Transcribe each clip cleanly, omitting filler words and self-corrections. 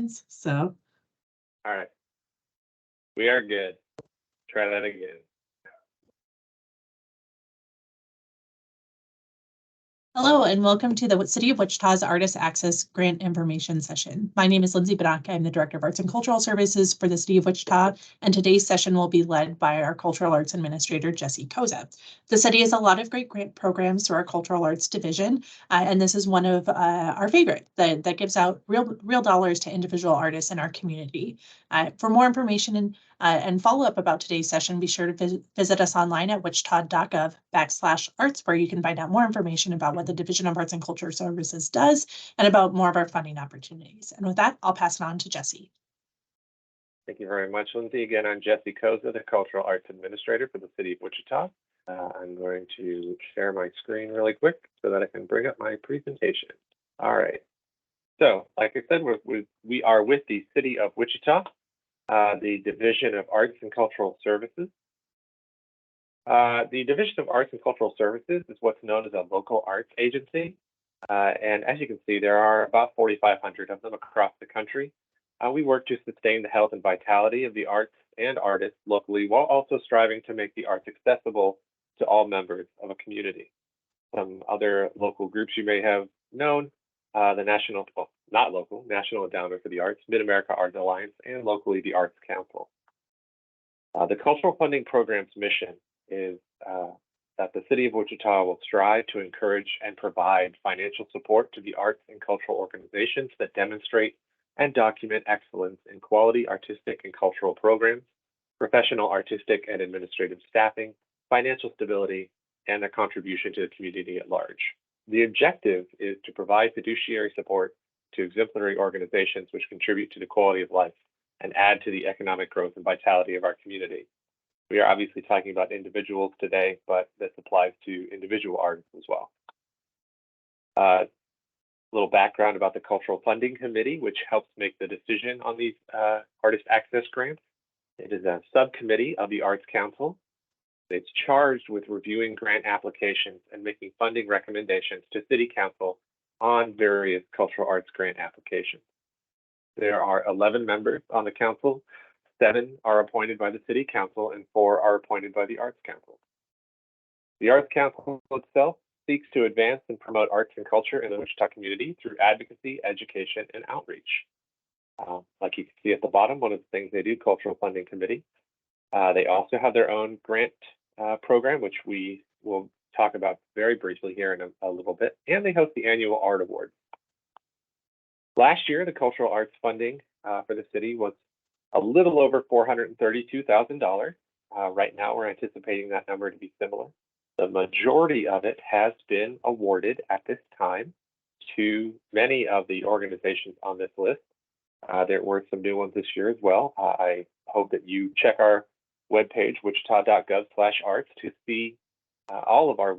seconds. So. All right. We are good. Try that again. Hello, and welcome to the City of Wichita's Artist Access Grant Information Session. My name is Lindsay Benak. I'm the Director of Arts and Cultural Services for the City of Wichita, and today's session will be led by our Cultural Arts Administrator, Jesse Koza. The city has a lot of great grant programs through our Cultural Arts Division, and this is one of our favorite that gives out real dollars to individual artists in our community. For more information and follow-up about today's session, be sure to visit us online at wichita.gov/arts, where you can find out more information about what the Division of Arts and Culture Services does and about more of our funding opportunities. And with that, I'll pass it on to Jesse. Thank you very much, Lindsay. Again, I'm Jesse Koza, the Cultural Arts Administrator for the City of Wichita. I'm going to share my screen really quick so that I can bring up my presentation. All right. So, like I said, we are with the City of Wichita, the Division of Arts and Cultural Services. The Division of Arts and Cultural Services is what's known as a local arts agency. And as you can see, there are about 4,500 of them across the country. We work to sustain the health and vitality of the arts and artists locally, while also striving to make the arts accessible to all members of a community. Some other local groups you may have known, the National Endowment for the Arts, Mid-America Art Alliance, and locally the Arts Council. The Cultural Funding Program's mission is that the City of Wichita will strive to encourage and provide financial support to the arts and cultural organizations that demonstrate and document excellence in quality artistic and cultural programs, professional artistic and administrative staffing, financial stability, and their contribution to the community at large. The objective is to provide fiduciary support to exemplary organizations which contribute to the quality of life and add to the economic growth and vitality of our community. We are obviously talking about individuals today, but this applies to individual artists as well. A little background about the Cultural Funding Committee, which helps make the decision on these artist access grants. It is a subcommittee of the Arts Council. It's charged with reviewing grant applications and making funding recommendations to City Council on various cultural arts grant applications. There are 11 members on the council. 7 are appointed by the City Council and 4 are appointed by the Arts Council. The Arts Council itself seeks to advance and promote arts and culture in the Wichita community through advocacy, education, and outreach. Like you can see at the bottom, one of the things they do, Cultural Funding Committee. They also have their own grant program, which we will talk about very briefly here in a little bit, and they host the annual Art Awards. Last year, the cultural arts funding for the city was a little over $432,000. Right now, we're anticipating that number to be similar. The majority of it has been awarded at this time to many of the organizations on this list. There were some new ones this year as well. I hope that you check our webpage, wichita.gov/arts, to see all of our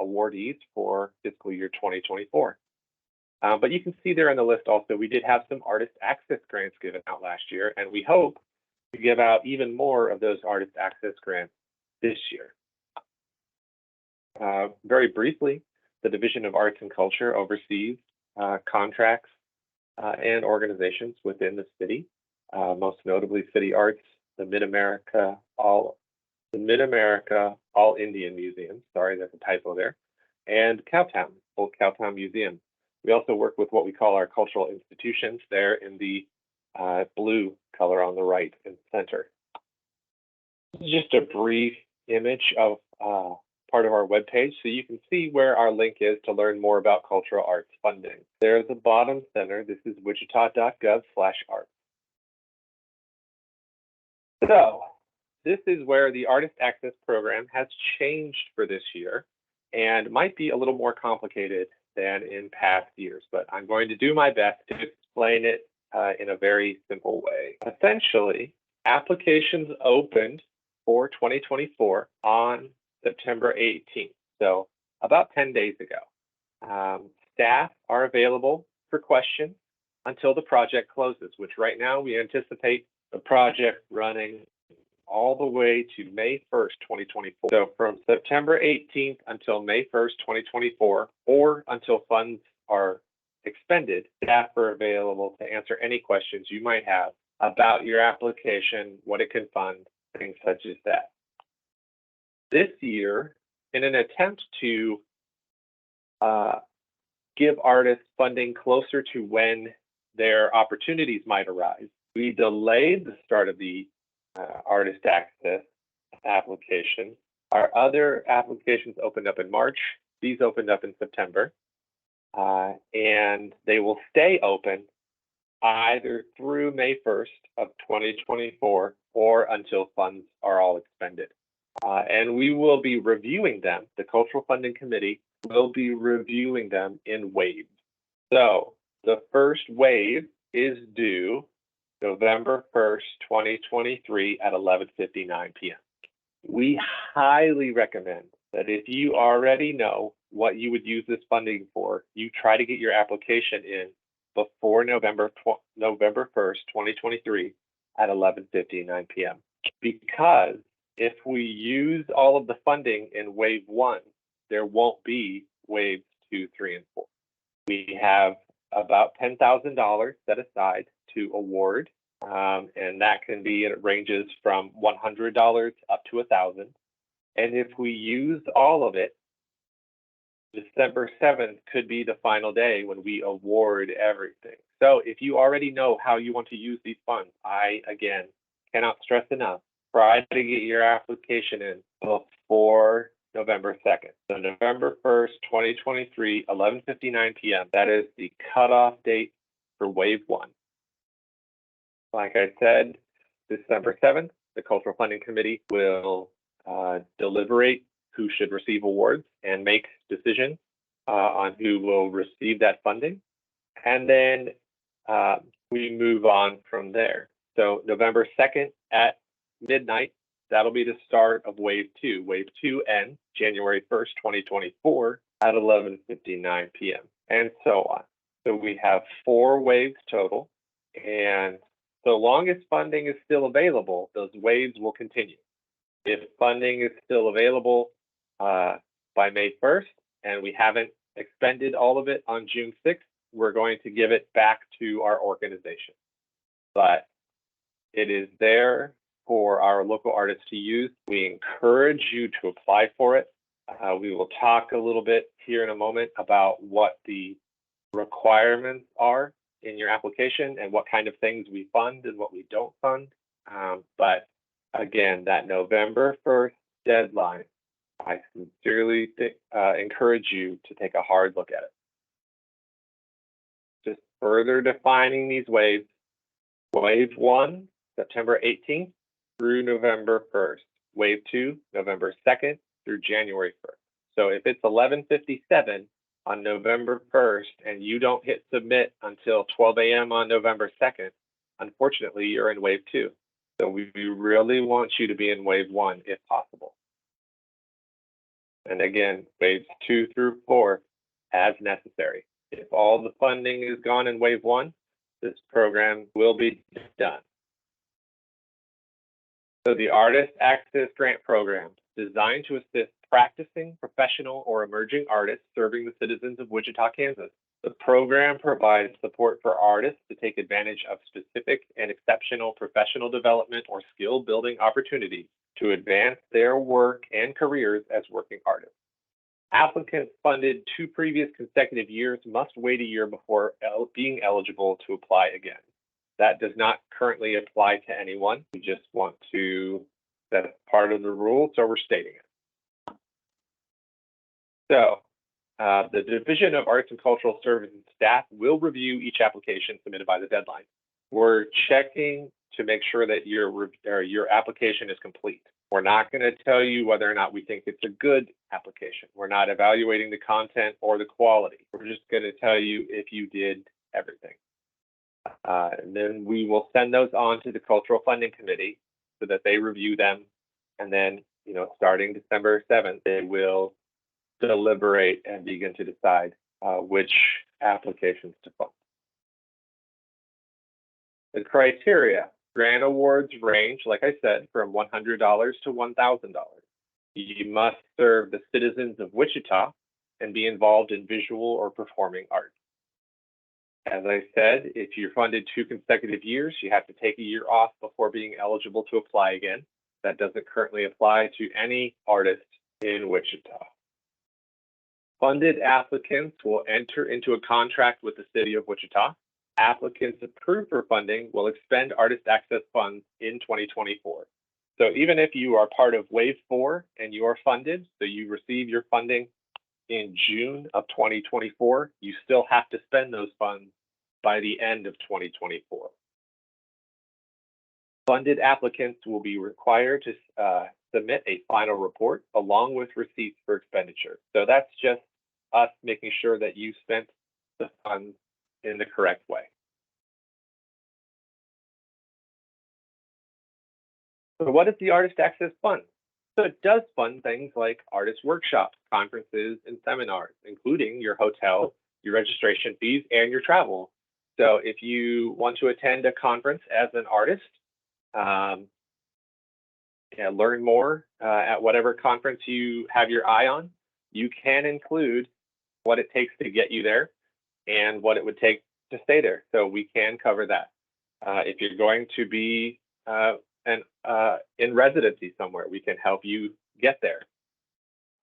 awardees for fiscal year 2024. But you can see there on the list also, we did have some artist access grants given out last year, and we hope to give out even more of those artist access grants this year. Very briefly, the Division of Arts and Culture oversees contracts and organizations within the city, most notably City Arts, the Mid-America All Indian Museum, sorry, that's a typo there, and Cowtown, Old Cowtown Museum. We also work with what we call our cultural institutions there in the blue color on the right in the center. Just a brief image of part of our webpage, so you can see where our link is to learn more about cultural arts funding. There at the bottom center, this is wichita.gov/arts. So this is where the Artist Access Program has changed for this year and might be a little more complicated than in past years, but I'm going to do my best to explain it in a very simple way. Essentially, applications opened for 2024 on September 18th, so about 10 days ago. Staff are available for questions until the project closes, which right now we anticipate the project running all the way to May 1st, 2024. So from September 18th until May 1st, 2024, or until funds are expended, staff are available to answer any questions you might have about your application, what it can fund, things such as that. This year, in an attempt to give artists funding closer to when their opportunities might arise, we delayed the start of the artist access application. Our other applications opened up in March. These opened up in September, and they will stay open either through May 1st of 2024 or until funds are all expended. And we will be reviewing them. The Cultural Funding Committee will be reviewing them in waves. So the first wave is due November 1st, 2023 at 11:59 p.m. We highly recommend that if you already know what you would use this funding for, you try to get your application in before November 1st, 2023 at 11:59 p.m. Because if we use all of the funding in wave 1, there won't be waves 2, 3, and 4. We have about $10,000 set aside to award, and that can be, it ranges from $100 up to $1,000. And if we use all of it, December 7th could be the final day when we award everything. So if you already know how you want to use these funds, I, again, cannot stress enough, try to get your application in before November 2nd. So November 1st, 2023, 11:59 p.m. That is the cutoff date for wave 1. Like I said, December 7th, the Cultural Funding Committee will deliberate who should receive awards and make decisions on who will receive that funding. And then we move on from there. So November 2nd at midnight, that'll be the start of wave 2. Wave 2 ends January 1st, 2024 at 11:59 p.m. and so on. So we have 4 waves total, and so long as funding is still available, those waves will continue. If funding is still available by May 1st and we haven't expended all of it on June 6th, we're going to give it back to our organization. But it is there for our local artists to use. We encourage you to apply for it. We will talk a little bit here in a moment about what the requirements are in your application and what kind of things we fund and what we don't fund. But again, that November 1st deadline, I sincerely encourage you to take a hard look at it. Just further defining these waves. Wave 1, September 18th through November 1st. Wave 2, November 2nd through January 1st. So if it's 11:57 on November 1st and you don't hit submit until 12 a.m. on November 2nd, unfortunately, you're in wave 2. So we really want you to be in wave 1 if possible. And again, waves 2 through 4 as necessary. If all the funding is gone in wave 1, this program will be done. So the Artist Access Grant Program, designed to assist practicing, professional, or emerging artists serving the citizens of Wichita, Kansas. The program provides support for artists to take advantage of specific and exceptional professional development or skill building opportunities to advance their work and careers as working artists. Applicants funded 2 previous consecutive years must wait a year before being eligible to apply again. That does not currently apply to anyone. We just want to, that's part of the rule, so we're stating it. So the Division of Arts and Cultural Services staff will review each application submitted by the deadline. We're checking to make sure that your application is complete. We're not going to tell you whether or not we think it's a good application. We're not evaluating the content or the quality. We're just going to tell you if you did everything. And then we will send those on to the Cultural Funding Committee so that they review them. And then, starting December 7th, they will deliberate and begin to decide which applications to fund. The criteria. Grant awards range, like I said, from $100 to $1,000. You must serve the citizens of Wichita and be involved in visual or performing arts. As I said, if you're funded 2 consecutive years, you have to take a year off before being eligible to apply again. That doesn't currently apply to any artist in Wichita. Funded applicants will enter into a contract with the city of Wichita. Applicants approved for funding will expend artist access funds in 2024. So even if you are part of Wave 4 and you are funded, so you receive your funding in June of 2024, you still have to spend those funds by the end of 2024. Funded applicants will be required to submit a final report along with receipts for expenditure. So that's just us making sure that you spent the funds in the correct way. So what is the Artist Access Fund? So it does fund things like artist workshops, conferences, and seminars, including your hotel, your registration fees, and your travel. So if you want to attend a conference as an artist, learn more at whatever conference you have your eye on, you can include what it takes to get you there and what it would take to stay there. So we can cover that. If you're going to be in residency somewhere, we can help you get there.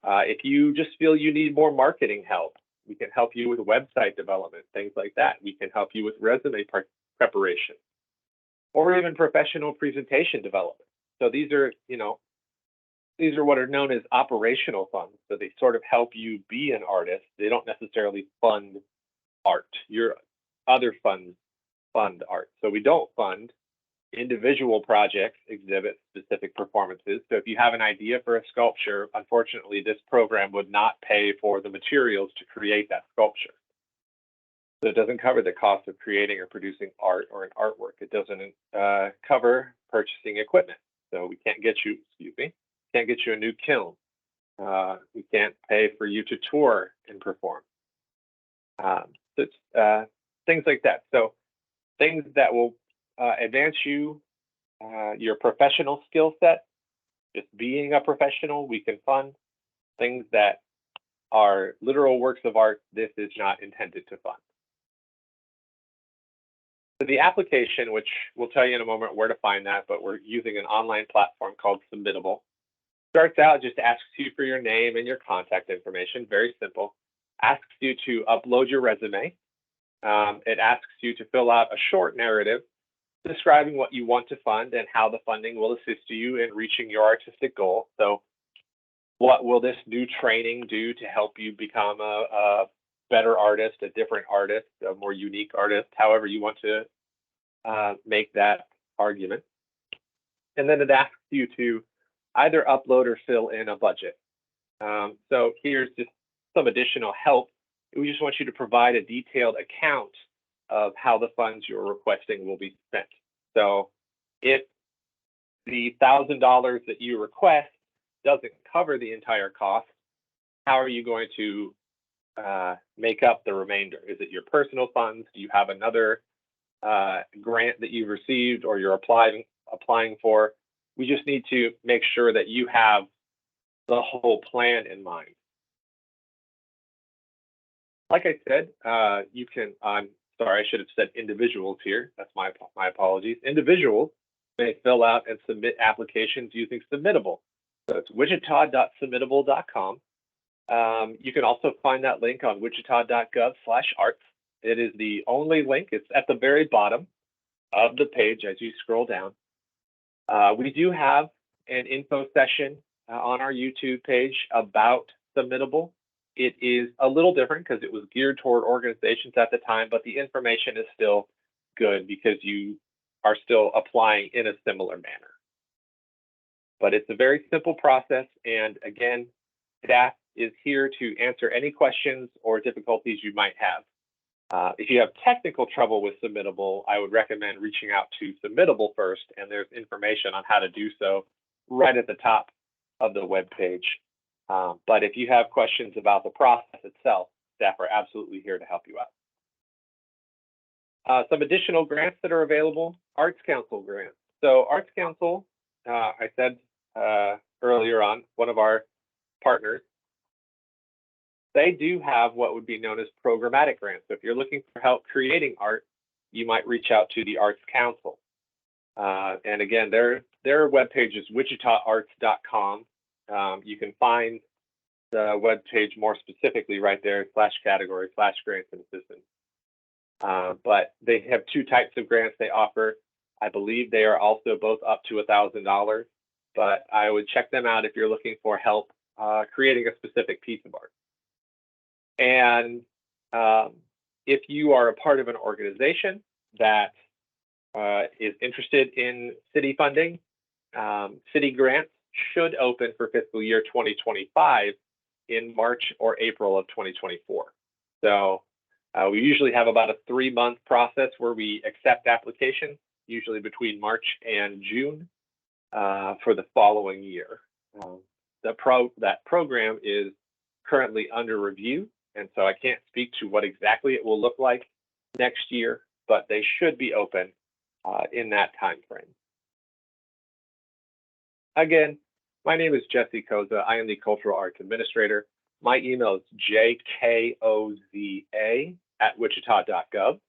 If you just feel you need more marketing help, we can help you with website development, things like that. We can help you with resume preparation or even professional presentation development. So these are what are known as operational funds. So they sort of help you be an artist. They don't necessarily fund art. Your other funds fund art. So we don't fund individual projects, exhibits, specific performances. So if you have an idea for a sculpture, unfortunately, this program would not pay for the materials to create that sculpture. So it doesn't cover the cost of creating or producing art or an artwork. It doesn't cover purchasing equipment. So we can't get you, can't get you a new kiln. We can't pay for you to tour and perform. So it's things like that. So things that will advance you, your professional skill set, just being a professional, we can fund. Things that are literal works of art, this is not intended to fund. So the application, which we'll tell you in a moment where to find that, but we're using an online platform called Submittable. Starts out, just asks you for your name and your contact information, very simple. Asks you to upload your resume. It asks you to fill out a short narrative describing what you want to fund and how the funding will assist you in reaching your artistic goal. So what will this new training do to help you become a better artist, a different artist, a more unique artist, however you want to make that argument. And then it asks you to either upload or fill in a budget. So here's just some additional help. We just want you to provide a detailed account of how the funds you're requesting will be spent. So if the $1,000 that you request doesn't cover the entire cost, how are you going to make up the remainder? Is it your personal funds? Do you have another grant that you've received or you're applying for? We just need to make sure that you have the whole plan in mind. Like I said, you can, sorry, I should have said individuals here. That's my apologies. Individuals may fill out and submit applications using Submittable. So it's wichita.submittable.com. You can also find that link on wichita.gov/arts. It is the only link. It's at the very bottom of the page as you scroll down. We do have an info session on our YouTube page about Submittable. It is a little different because it was geared toward organizations at the time, but the information is still good because you are still applying in a similar manner. But it's a very simple process. And again, staff is here to answer any questions or difficulties you might have. If you have technical trouble with Submittable, I would recommend reaching out to Submittable first, and there's information on how to do so right at the top of the web page. But if you have questions about the process itself, staff are absolutely here to help you out. Some additional grants that are available, Arts Council grants. So Arts Council, I said earlier on, one of our partners. they do have what would be known as programmatic grants. So if you're looking for help creating art, you might reach out to the Arts Council. And again, their webpage is wichitaarts.com. You can find the webpage more specifically right there, /category/grants and assistance. But they have two types of grants they offer. I believe they are also both up to $1,000, but I would check them out if you're looking for help creating a specific piece of art. And if you are a part of an organization that is interested in city funding, city grants should open for fiscal year 2025 in March or April of 2024. So we usually have about a 3-month process where we accept applications, usually between March and June for the following year. That program is currently under review, and so I can't speak to what exactly it will look like next year, but they should be open in that time frame. Again, my name is Jesse Koza. I am the Cultural Arts Administrator. My email is jkoza@wichita.gov.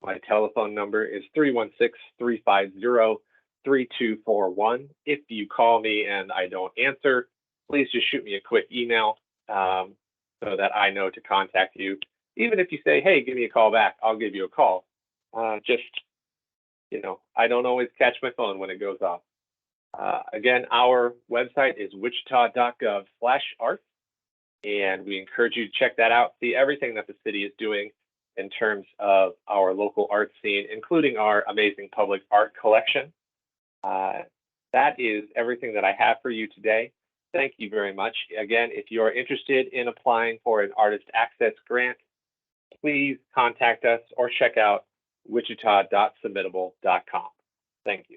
My telephone number is 316-350-3241. If you call me and I don't answer, please just shoot me a quick email so that I know to contact you. Even if you say, hey, give me a call back, I'll give you a call. I don't always catch my phone when it goes off. Again, our website is wichita.gov/arts, and we encourage you to check that out, see everything that the city is doing in terms of our local art scene, including our amazing public art collection. That is everything that I have for you today. Thank you very much. Again, if you are interested in applying for an Artist Access Grant, please contact us or check out wichita.submittable.com. Thank you.